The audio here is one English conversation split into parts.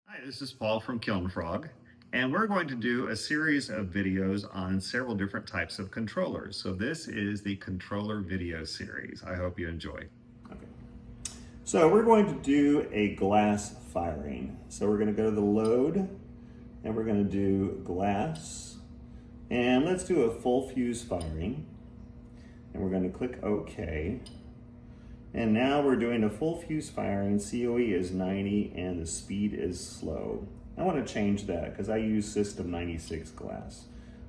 Hi, this is Paul from Kiln, and we're going to do a series of videos on several different types of controllers. So this is the controller video series. I hope you enjoy. Okay. So we're going to do a glass firing. So we're going to go to the load and we're going to do glass. And let's do a full fuse firing. And we're going to click OK. And now we're doing a full fuse firing. COE is 90 and the speed is slow. I want to change that because I use System 96 glass.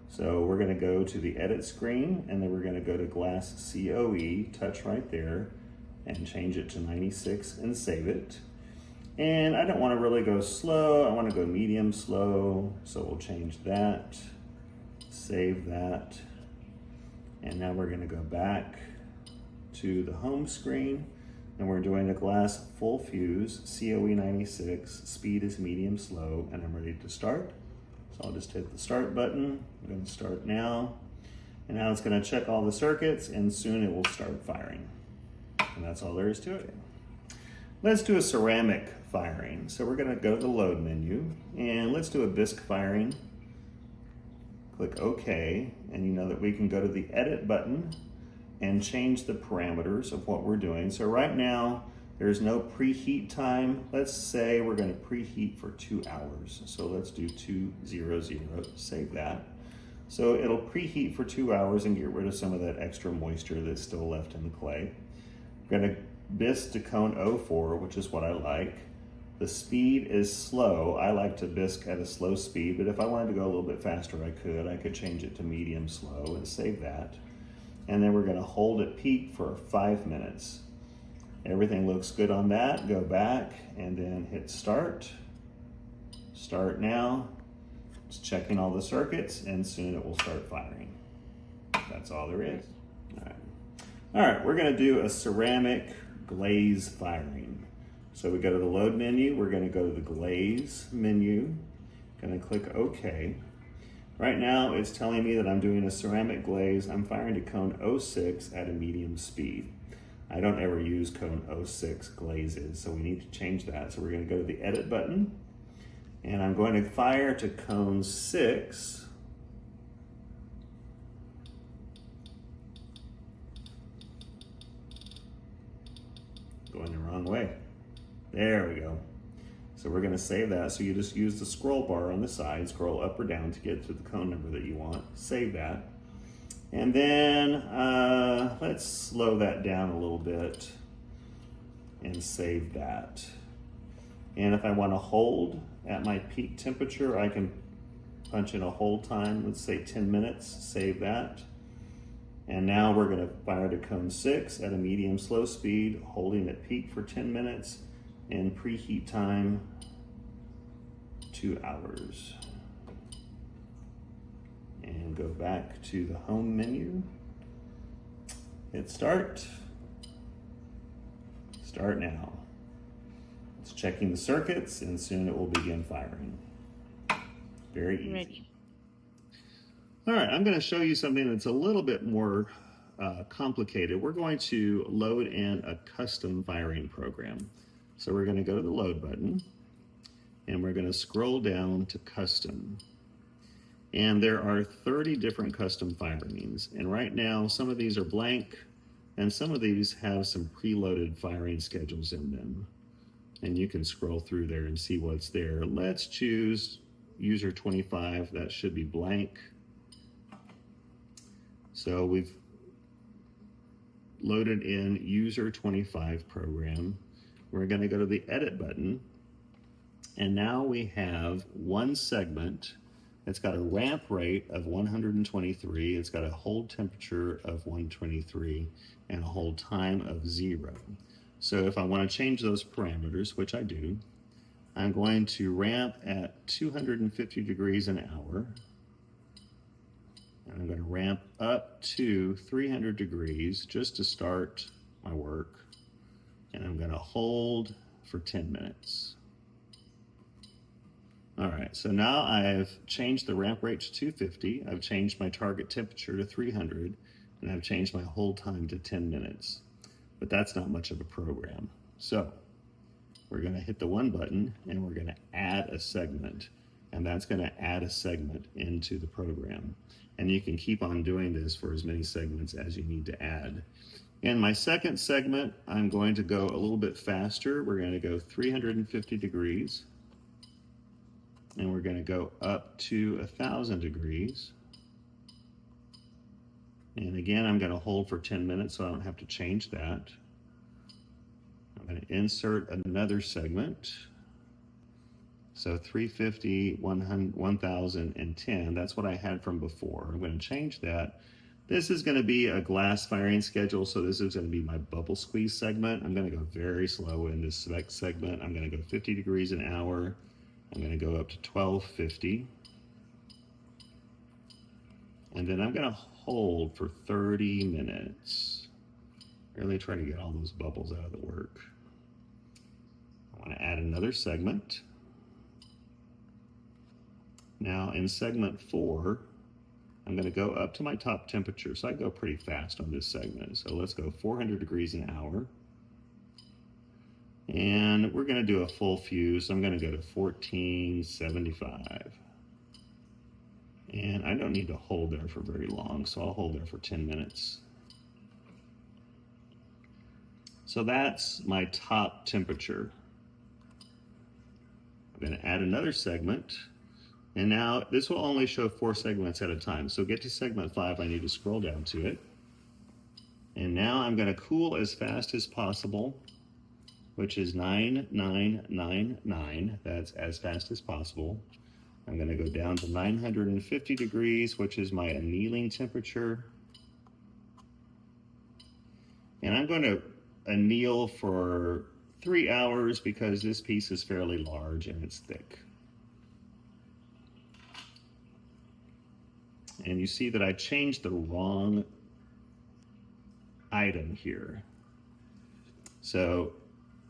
So we're going to go to the edit screen and then we're going to go to glass COE, touch right there, and change it to 96 and save it. And I don't want to really go slow. I want to go medium slow. So we'll change that, save that. And now we're going to go back to the home screen and we're doing a glass full fuse, COE 96, speed is medium slow, and I'm ready to start. So I'll just hit the start button. I'm going to start now. And now it's going to check all the circuits and soon it will start firing. And that's all there is to it. Let's do a ceramic firing. So we're going to go to the load menu and let's do a bisque firing. Click OK, and you know that we can go to the edit button and change the parameters of what we're doing. So right now, there's no preheat time. Let's say we're going to preheat for 2 hours. So let's do 200, save that. So it'll preheat for 2 hours and get rid of some of that extra moisture that's still left in the clay. I'm going to bisque to cone 04, which is what I like. The speed is slow. I like to bisque at a slow speed, but if I wanted to go a little bit faster, I could change it to medium slow and save that. And then we're going to hold at peak for 5 minutes. Everything looks good on that. Go back and then hit start. Start now. It's checking all the circuits and soon it will start firing. That's all there is. All right, we're going to do a ceramic glaze firing. So we go to the load menu. We're going to go to the glaze menu. Going to click OK. Right now, it's telling me that I'm doing a ceramic glaze. I'm firing to cone 06 at a medium speed. I don't ever use cone 06 glazes, so we need to change that. So we're going to go to the edit button, and I'm going to fire to cone 6. Going the wrong way. There we go. So we're going to save that. So you just use the scroll bar on the side, scroll up or down to get to the cone number that you want. Save that. And then let's slow that down a little bit and save that. And if I want to hold at my peak temperature, I can punch in a hold time, let's say 10 minutes, save that. And now we're going to fire to cone 6 at a medium slow speed, holding at peak for 10 minutes. And preheat time 2 hours. And go back to the home menu. Hit start. Start now. It's checking the circuits and soon it will begin firing. Very easy. Ready. All right, I'm going to show you something that's a little bit more complicated. We're going to load in a custom firing program. So we're going to go to the load button and we're going to scroll down to custom. And there are 30 different custom firings. And right now, some of these are blank and some of these have some preloaded firing schedules in them. And you can scroll through there and see what's there. Let's choose user 25. That should be blank. So we've loaded in user 25 program. We're going to go to the edit button, and now we have one segment. It's got a ramp rate of 123, it's got a hold temperature of 123, and a hold time of 0. So if I want to change those parameters, which I do, I'm going to ramp at 250 degrees an hour, and I'm going to ramp up to 300 degrees just to start my work. And I'm going to hold for 10 minutes. All right, so now I've changed the ramp rate to 250. I've changed my target temperature to 300, and I've changed my hold time to 10 minutes. But that's not much of a program. So we're going to hit the one button and we're going to add a segment. And that's going to add a segment into the program. And you can keep on doing this for as many segments as you need to add. In my second segment, I'm going to go a little bit faster. We're going to go 350 degrees. And we're going to go up to 1,000 degrees. And again, I'm going to hold for 10 minutes so I don't have to change that. I'm going to insert another segment. So 350, 100, 1010, that's what I had from before. I'm going to change that. This is going to be a glass firing schedule, so this is going to be my bubble squeeze segment. I'm going to go very slow in this segment. I'm going to go 50 degrees an hour. I'm going to go up to 1250. And then I'm going to hold for 30 minutes. Really try to get all those bubbles out of the work. I want to add another segment. Now in segment 4, I'm going to go up to my top temperature. So I go pretty fast on this segment. So let's go 400 degrees an hour. And we're going to do a full fuse. So I'm going to go to 1475. And I don't need to hold there for very long, so I'll hold there for 10 minutes. So that's my top temperature. I'm going to add another segment. And now this will only show 4 segments at a time. So get to segment 5, I need to scroll down to it. And now I'm going to cool as fast as possible, which is 9999. That's as fast as possible. I'm going to go down to 950 degrees, which is my annealing temperature. And I'm going to anneal for 3 hours because this piece is fairly large and it's thick. And you see that I changed the wrong item here. So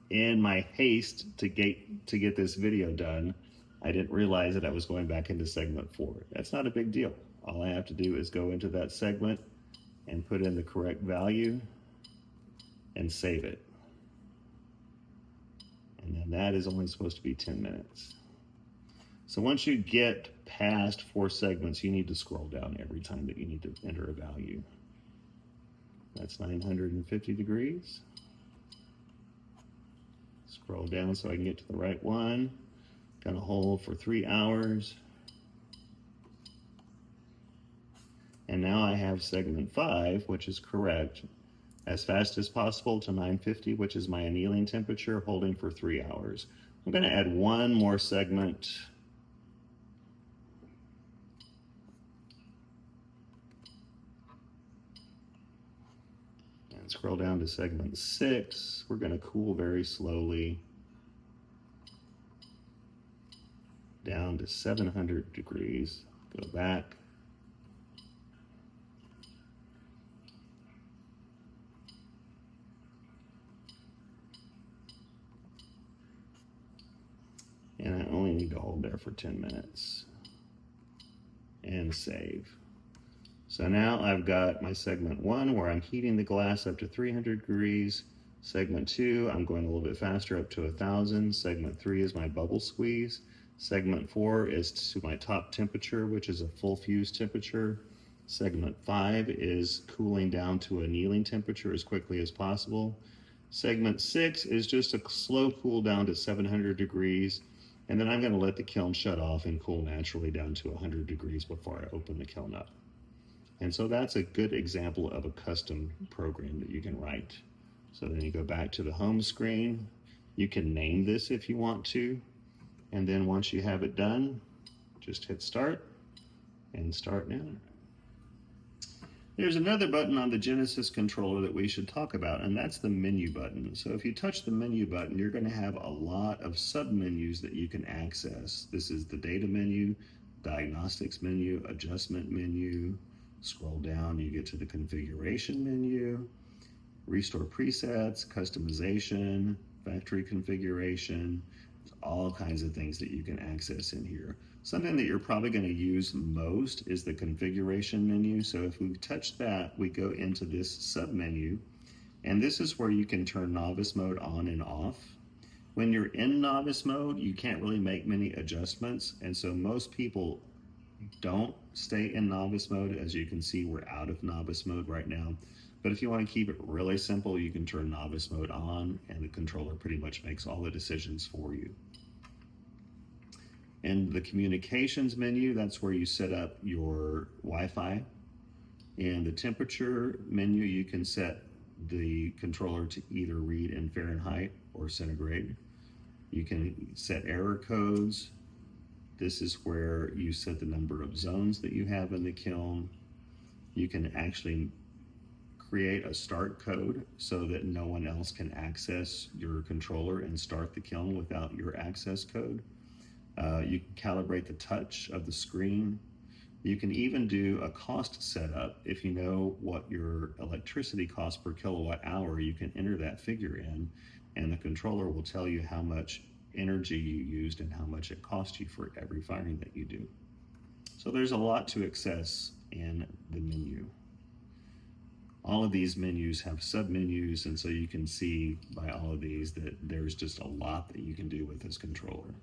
in my haste to get this video done, I didn't realize that I was going back into segment 4. That's not a big deal. All I have to do is go into that segment and put in the correct value and save it. And then that is only supposed to be 10 minutes. So once you get past 4 segments, you need to scroll down every time that you need to enter a value. That's 950 degrees. Scroll down so I can get to the right one. Gonna hold for 3 hours. And now I have segment 5, which is correct, as fast as possible to 950, which is my annealing temperature, holding for 3 hours. I'm gonna add one more segment. And scroll down to segment 6. We're gonna cool very slowly down to 700 degrees. Go back. And I only need to hold there for 10 minutes. And save. So now I've got my segment 1 where I'm heating the glass up to 300 degrees. Segment 2, I'm going a little bit faster up to 1,000. Segment 3 is my bubble squeeze. Segment 4 is to my top temperature, which is a full fuse temperature. Segment 5 is cooling down to annealing temperature as quickly as possible. Segment 6 is just a slow cool down to 700 degrees. And then I'm going to let the kiln shut off and cool naturally down to 100 degrees before I open the kiln up. And so that's a good example of a custom program that you can write. So then you go back to the home screen. You can name this if you want to. And then once you have it done, just hit start and start now. There's another button on the Genesis controller that we should talk about, and that's the menu button. So if you touch the menu button, you're going to have a lot of sub-menus that you can access. This is the data menu, diagnostics menu, adjustment menu. Scroll down, you get to the configuration menu, restore presets, customization, factory configuration. There's all kinds of things that you can access in here. Something that you're probably going to use most is the configuration menu. So if we touch that, we go into this sub menu, and this is where you can turn novice mode on and off. When you're in novice mode, you can't really make many adjustments, and so most people don't stay in novice mode. As you can see, we're out of novice mode right now. But if you want to keep it really simple, you can turn novice mode on and the controller pretty much makes all the decisions for you. In the communications menu, that's where you set up your Wi-Fi. In the temperature menu, you can set the controller to either read in Fahrenheit or centigrade. You can set error codes. This is where you set the number of zones that you have in the kiln. You can actually create a start code so that no one else can access your controller and start the kiln without your access code. You can calibrate the touch of the screen. You can even do a cost setup. If you know what your electricity cost per kilowatt hour, you can enter that figure in, and the controller will tell you how much energy you used and how much it cost you for every firing that you do. So there's a lot to access in the menu. All of these menus have sub-menus, and so you can see by all of these that there's just a lot that you can do with this controller.